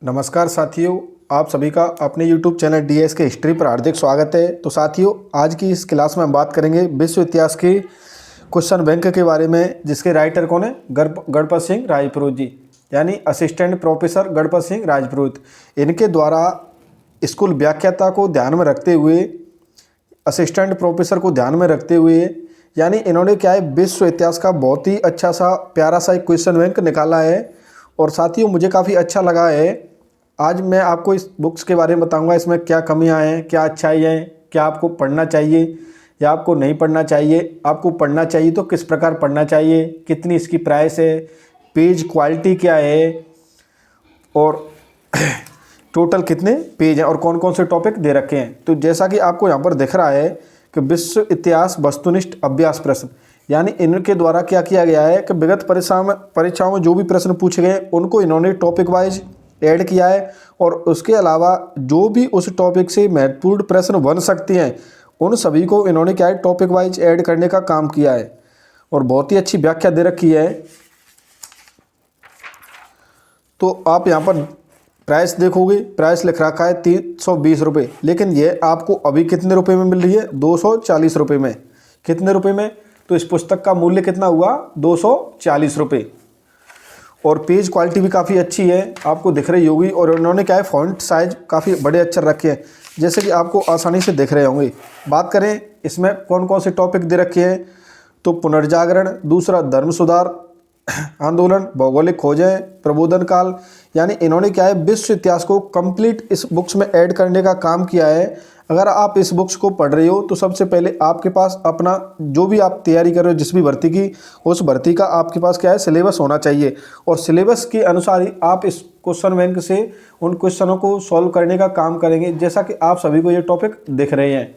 नमस्कार साथियों, आप सभी का अपने YouTube चैनल डीएस के हिस्ट्री पर हार्दिक स्वागत है। तो साथियों, आज की इस क्लास में हम बात करेंगे विश्व इतिहास के क्वेश्चन बैंक के बारे में, जिसके राइटर कौन है? गणपत सिंह राजपुरोहित जी, यानी असिस्टेंट प्रोफेसर गणपत सिंह राजपुरोहित। इनके द्वारा स्कूल व्याख्याता को ध्यान में रखते हुए, असिस्टेंट प्रोफेसर को ध्यान में रखते हुए, यानी इन्होंने क्या है, विश्व इतिहास का बहुत ही अच्छा सा प्यारा सा एक क्वेश्चन बैंक निकाला है। और साथियों, मुझे काफ़ी अच्छा लगा है। आज मैं आपको इस बुक्स के बारे में बताऊंगा, इसमें क्या कमियां हैं, क्या अच्छाई हैं, क्या आपको पढ़ना चाहिए या आपको नहीं पढ़ना चाहिए। आपको पढ़ना चाहिए तो किस प्रकार पढ़ना चाहिए, कितनी इसकी प्राइस है, पेज क्वालिटी क्या है, और टोटल कितने पेज हैं और कौन कौन से टॉपिक दे रखे हैं। तो जैसा कि आपको यहाँ पर दिख रहा है कि विश्व इतिहास वस्तुनिष्ठ अभ्यास प्रश्न, यानी इनके द्वारा क्या किया गया है कि विगत परीक्षाओं में जो भी प्रश्न पूछे गए उनको इन्होंने टॉपिक वाइज ऐड किया है, और उसके अलावा जो भी उस टॉपिक से महत्वपूर्ण प्रश्न बन सकते हैं उन सभी को इन्होंने क्या है, टॉपिक वाइज ऐड करने का काम किया है। और बहुत ही अच्छी व्याख्या दे रखी है। तो आप यहाँ पर प्राइस देखोगे, प्राइस लिख रखा है 320 रुपये, लेकिन ये आपको अभी कितने रुपए में मिल रही है? 240 रुपये में। कितने रुपए में? तो इस पुस्तक का मूल्य कितना हुआ? 240 रुपये। और पेज क्वालिटी भी काफ़ी अच्छी है, आपको दिख रही होगी। और उन्होंने क्या है, फॉन्ट साइज काफ़ी बड़े अक्षर रखे हैं, जैसे कि आपको आसानी से दिख रहे होंगे। बात करें इसमें कौन कौन से टॉपिक दे रखे हैं, तो पुनर्जागरण, दूसरा धर्म सुधार आंदोलन, भौगोलिक खोजें, प्रबोधन काल, यानी इन्होंने क्या है, विश्व इतिहास को कंप्लीट इस बुक्स में ऐड करने का काम किया है। अगर आप इस बुक्स को पढ़ रहे हो तो सबसे पहले आपके पास अपना जो भी आप तैयारी कर रहे हो जिस भी भर्ती की, उस भर्ती का आपके पास क्या है, सिलेबस होना चाहिए। और सिलेबस के अनुसार ही आप इस क्वेश्चन बैंक से उन क्वेश्चनों को सॉल्व करने का काम करेंगे। जैसा कि आप सभी को ये टॉपिक दिख रहे हैं,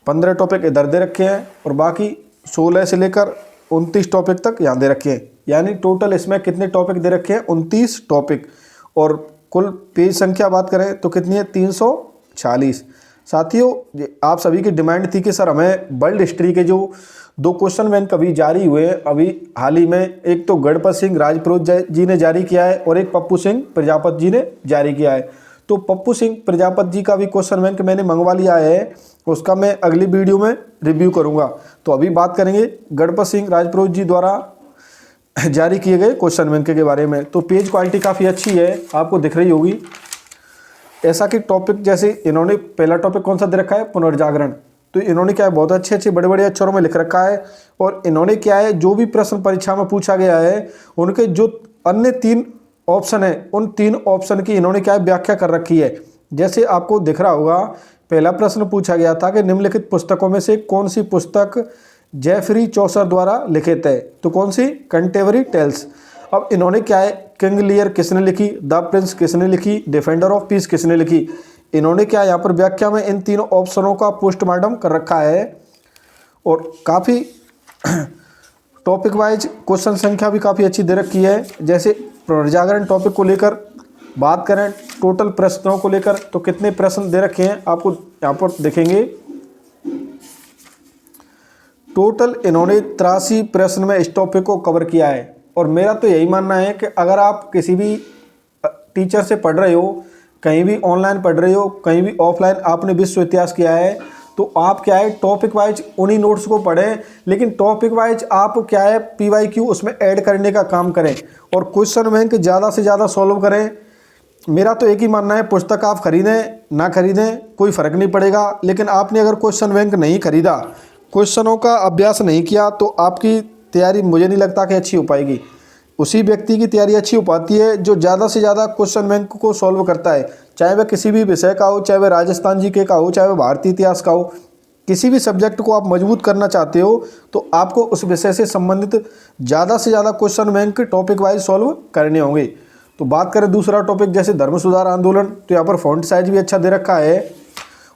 15 टॉपिक इधर दे रखे हैं और बाकी 16 से लेकर 29 टॉपिक तक यहाँ दे रखे हैं। यानी टोटल इसमें कितने टॉपिक दे रखे हैं? 29 टॉपिक। और कुल पेज संख्या बात करें तो कितनी है? 340। साथियों, आप सभी की डिमांड थी कि सर हमें वर्ल्ड हिस्ट्री के जो 2 क्वेश्चन बैंक अभी जारी हुए अभी हाल ही में, एक तो गणपत सिंह राजपुरोहित जी ने जारी किया है और एक पप्पू सिंह प्रजापत जी ने जारी किया है। तो पप्पू सिंह प्रजापत जी का भी क्वेश्चन बैंक मैंने मंगवा लिया है, उसका मैं अगली वीडियो में रिव्यू करूंगा। तो अभी बात करेंगे गणपत सिंह राजपुरोहित जी द्वारा जारी किए गए क्वेश्चन बैंक के बारे में। तो पेज क्वालिटी काफ़ी अच्छी है, आपको दिख रही होगी। ऐसा कि टॉपिक जैसे इन्होंने पहला टॉपिक कौन सा दे रखा है? पुनर्जागरण। तो इन्होंने क्या है, बहुत अच्छे बड़े बड़े अक्षरों में लिख रखा है। और इन्होंने क्या है, जो भी प्रश्न परीक्षा में पूछा गया है उनके जो अन्य 3 ऑप्शन है, उन 3 ऑप्शन की इन्होंने क्या है, व्याख्या कर रखी है। जैसे आपको दिख रहा होगा, पहला प्रश्न पूछा गया था कि निम्नलिखित पुस्तकों में से कौन सी पुस्तक जेफरी चौसर द्वारा लिखित है? तो कौन सी? Contemporary tales. अब इन्होंने क्या है, किंग लियर किसने लिखी, द प्रिंस किसने लिखी, डिफेंडर ऑफ पीस किसने लिखी, इन्होंने क्या यहाँ पर व्याख्या में इन तीनों ऑप्शनों का पोस्टमार्टम कर रखा है। और काफ़ी टॉपिक वाइज क्वेश्चन संख्या भी काफ़ी अच्छी दे रखी है। जैसे पुनर्जागरण टॉपिक को लेकर बात करें, टोटल प्रश्नों को लेकर तो कितने प्रश्न दे रखे हैं आपको यहाँ पर देखेंगे। टोटल इन्होंने 83 प्रश्न में इस टॉपिक को कवर किया है। और मेरा तो यही मानना है कि अगर आप किसी भी टीचर से पढ़ रहे हो, कहीं भी ऑनलाइन पढ़ रहे हो, कहीं भी ऑफलाइन आपने विश्व इतिहास किया है, तो आप क्या है, टॉपिक वाइज उन्हीं नोट्स को पढ़ें, लेकिन टॉपिक वाइज आप क्या है, PYQ उसमें ऐड करने का काम करें और क्वेश्चन बैंक ज़्यादा से ज़्यादा सॉल्व करें। मेरा तो एक ही मानना है, पुस्तक आप खरीदें ना खरीदें कोई फ़र्क नहीं पड़ेगा, लेकिन आपने अगर क्वेश्चन बैंक नहीं खरीदा, क्वेश्चनों का अभ्यास नहीं किया, तो आपकी तैयारी मुझे नहीं लगता कि अच्छी हो पाएगी। उसी व्यक्ति की तैयारी अच्छी हो पाती है जो ज़्यादा से ज़्यादा क्वेश्चन बैंक को सॉल्व करता है, चाहे वह किसी भी विषय का हो, चाहे वह राजस्थान जी के का हो, चाहे वह भारतीय इतिहास का हो। किसी भी सब्जेक्ट को आप मजबूत करना चाहते हो तो आपको उस विषय से संबंधित ज़्यादा से ज़्यादा question bank topic wise solve करने होंगे। तो बात करें दूसरा टॉपिक जैसे धर्म सुधार आंदोलन, तो यहाँ पर फॉन्ट साइज भी अच्छा दे रखा है।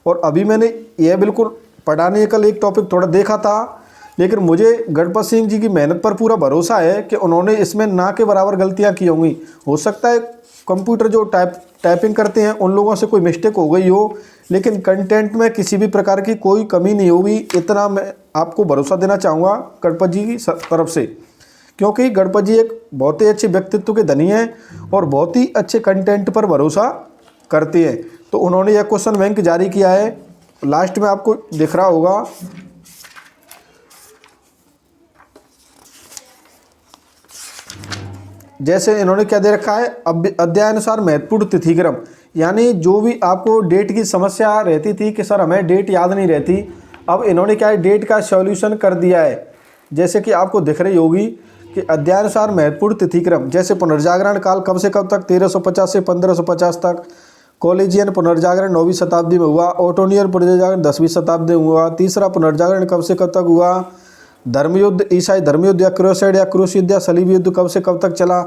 और अभी मैंने यह बिल्कुल पढ़ाने कल एक टॉपिक थोड़ा देखा था, लेकिन मुझे गणपत सिंह जी की मेहनत पर पूरा भरोसा है कि उन्होंने इसमें ना के बराबर गलतियां की होंगी। हो सकता है कंप्यूटर जो टाइपिंग करते हैं उन लोगों से कोई मिस्टेक हो गई हो, लेकिन कंटेंट में किसी भी प्रकार की कोई कमी नहीं होगी, इतना मैं आपको भरोसा देना चाहूँगा गणपत जी की तरफ से। क्योंकि गणपत जी एक बहुत ही अच्छे व्यक्तित्व के धनी हैं और बहुत ही अच्छे कंटेंट पर भरोसा करते हैं। तो उन्होंने यह क्वेश्चन बैंक जारी किया है, लास्ट में आपको दिख रहा होगा जैसे इन्होंने क्या दे रखा है, अध्यायानुसार महत्वपूर्ण तिथिक्रम, यानी जो भी आपको डेट की समस्या रहती थी कि सर हमें डेट याद नहीं रहती, अब इन्होंने क्या है डेट का सॉल्यूशन कर दिया है। जैसे कि आपको दिख रही होगी कि अध्यायानुसार महत्वपूर्ण तिथिक्रम, जैसे पुनर्जागरण काल कब से कब तक, 1350 से 1550 तक। कॉलेजियन पुनर्जागरण 9वीं शताब्दी में हुआ। ओटोनियन पुनर्जागरण 10वीं शताब्दी में हुआ। तीसरा पुनर्जागरण कब से कब तक हुआ। धर्मयुद्ध, ईसाई धर्मयुद्ध या क्रूसेड या क्रूस युद्ध या सलीब युद्ध कब से कब तक चला।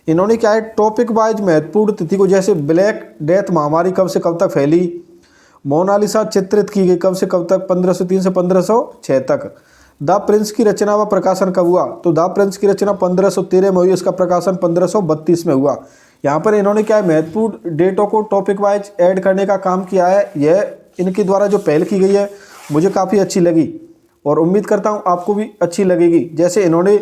इन्होंने क्या है टॉपिक वाइज महत्वपूर्ण तिथि को, जैसे ब्लैक डेथ महामारी कब से कब तक फैली। मोनालिसा चित्रित की गई कब से कब तक, 1503 से 1506 तक। द प्रिंस की रचना व प्रकाशन कब हुआ, तो द प्रिंस की रचना 1513 में हुई, इसका प्रकाशन 1532 में हुआ। यहाँ पर इन्होंने क्या है महत्वपूर्ण डेटों को टॉपिक वाइज ऐड करने का काम किया है। यह इनके द्वारा जो पहल की गई है मुझे काफ़ी अच्छी लगी और उम्मीद करता हूँ आपको भी अच्छी लगेगी। जैसे इन्होंने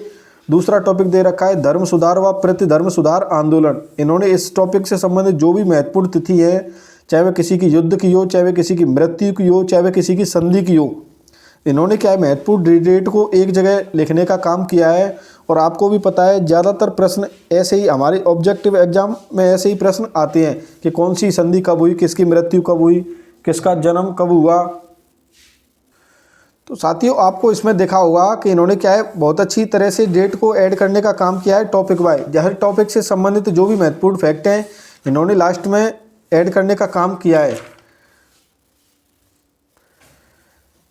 दूसरा टॉपिक दे रखा है धर्म सुधार व प्रतिधर्म सुधार आंदोलन। इन्होंने इस टॉपिक से संबंधित जो भी महत्वपूर्ण तिथि है, चाहे वह किसी की युद्ध की हो, चाहे वह किसी की मृत्यु की हो, चाहे वह किसी की संधि की हो, इन्होंने क्या है महत्वपूर्ण डेट को एक जगह लिखने का काम किया है। और आपको भी पता है ज़्यादातर प्रश्न ऐसे ही हमारे ऑब्जेक्टिव एग्जाम में ऐसे ही प्रश्न आते हैं कि कौन सी संधि कब हुई, किसकी मृत्यु कब हुई, किसका जन्म कब हुआ। तो साथियों आपको इसमें देखा होगा कि इन्होंने क्या है बहुत अच्छी तरह से डेट को ऐड करने का काम किया है टॉपिक वाइज। हर टॉपिक से संबंधित जो भी महत्वपूर्ण फैक्ट हैं इन्होंने लास्ट में ऐड करने का काम किया है।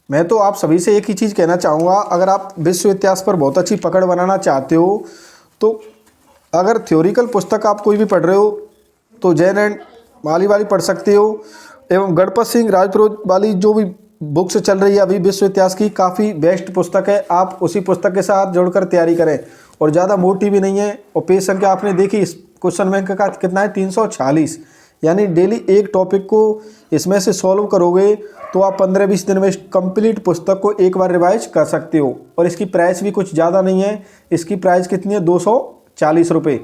मैं तो आप सभी से एक ही चीज़ कहना चाहूँगा, अगर आप विश्व इतिहास पर बहुत अच्छी पकड़ बनाना चाहते हो तो अगर थ्योरिकल पुस्तक आप कोई भी पढ़ रहे हो तो जैन एंड माली वाली पढ़ सकते हो, एवं गणपत सिंह राजपुरोहित वाली जो भी बुक्स चल रही है अभी विश्व इतिहास की, काफ़ी बेस्ट पुस्तक है। आप उसी पुस्तक के साथ जोड़कर तैयारी करें और ज़्यादा मोटी भी नहीं है। और पेज संख्या आपने देखी इस क्वेश्चन बैंक का कितना है, 346, यानी डेली एक टॉपिक को इसमें से सॉल्व करोगे तो आप 15-20 दिन में इस कंप्लीट पुस्तक को एक बार रिवाइज कर सकते हो। और इसकी प्राइस भी कुछ ज़्यादा नहीं है, इसकी प्राइस कितनी है, 240 रुपये।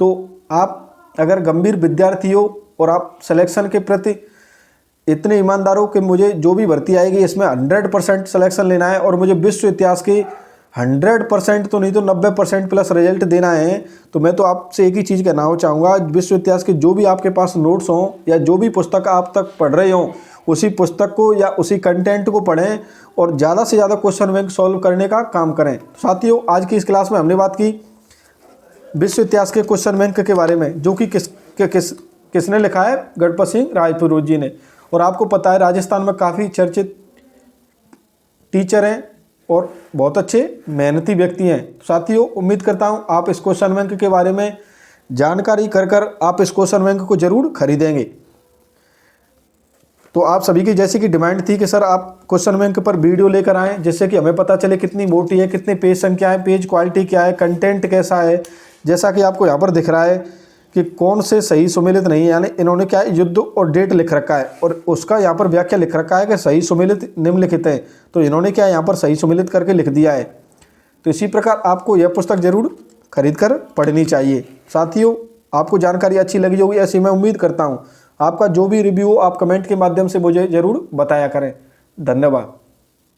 तो आप अगर गंभीर विद्यार्थी हो और आप सिलेक्शन के प्रति इतने ईमानदार हो कि मुझे जो भी भर्ती आएगी इसमें 100% सिलेक्शन लेना है और मुझे विश्व इतिहास के 100% तो नहीं तो 90% प्लस रिजल्ट देना है, तो मैं तो आपसे एक ही चीज़ कहना चाहूँगा, विश्व इतिहास के जो भी आपके पास नोट्स हों या जो भी पुस्तक आप तक पढ़ रहे हों उसी पुस्तक को या उसी कंटेंट को पढ़ें और ज़्यादा से ज़्यादा क्वेश्चन बैंक सॉल्व करने का काम करें। साथियों आज की इस क्लास में हमने बात की विश्व इतिहास के क्वेश्चन बैंक के बारे में, जो कि किसने लिखा है, गणपत सिंह राजपुरोहित जी ने। और आपको पता है राजस्थान में काफ़ी चर्चित टीचर हैं और बहुत अच्छे मेहनती व्यक्ति हैं। साथियों उम्मीद करता हूं आप इस क्वेश्चन बैंक के बारे में जानकारी कर आप इस क्वेश्चन बैंक को जरूर खरीदेंगे। तो आप सभी की जैसे कि डिमांड थी कि सर आप क्वेश्चन बैंक पर वीडियो लेकर आएँ जिससे कि हमें पता चले कितनी मोटी है, कितने पेज संख्या है, पेज क्वालिटी क्या है, कंटेंट कैसा है। जैसा कि आपको यहाँ पर दिख रहा है कि कौन से सही सुमेलित नहीं है, यानी इन्होंने क्या है युद्ध और डेट लिख रखा है और उसका यहाँ पर व्याख्या लिख रखा है कि सही सुमेलित निम्नलिखित है, तो इन्होंने क्या है यहाँ पर सही सुमेलित करके लिख दिया है। तो इसी प्रकार आपको यह पुस्तक जरूर खरीद कर पढ़नी चाहिए। साथियों आपको जानकारी अच्छी लगी होगी ऐसी मैं उम्मीद करता हूँ। आपका जो भी रिव्यू हो आप कमेंट के माध्यम से मुझे ज़रूर बताया करें। धन्यवाद।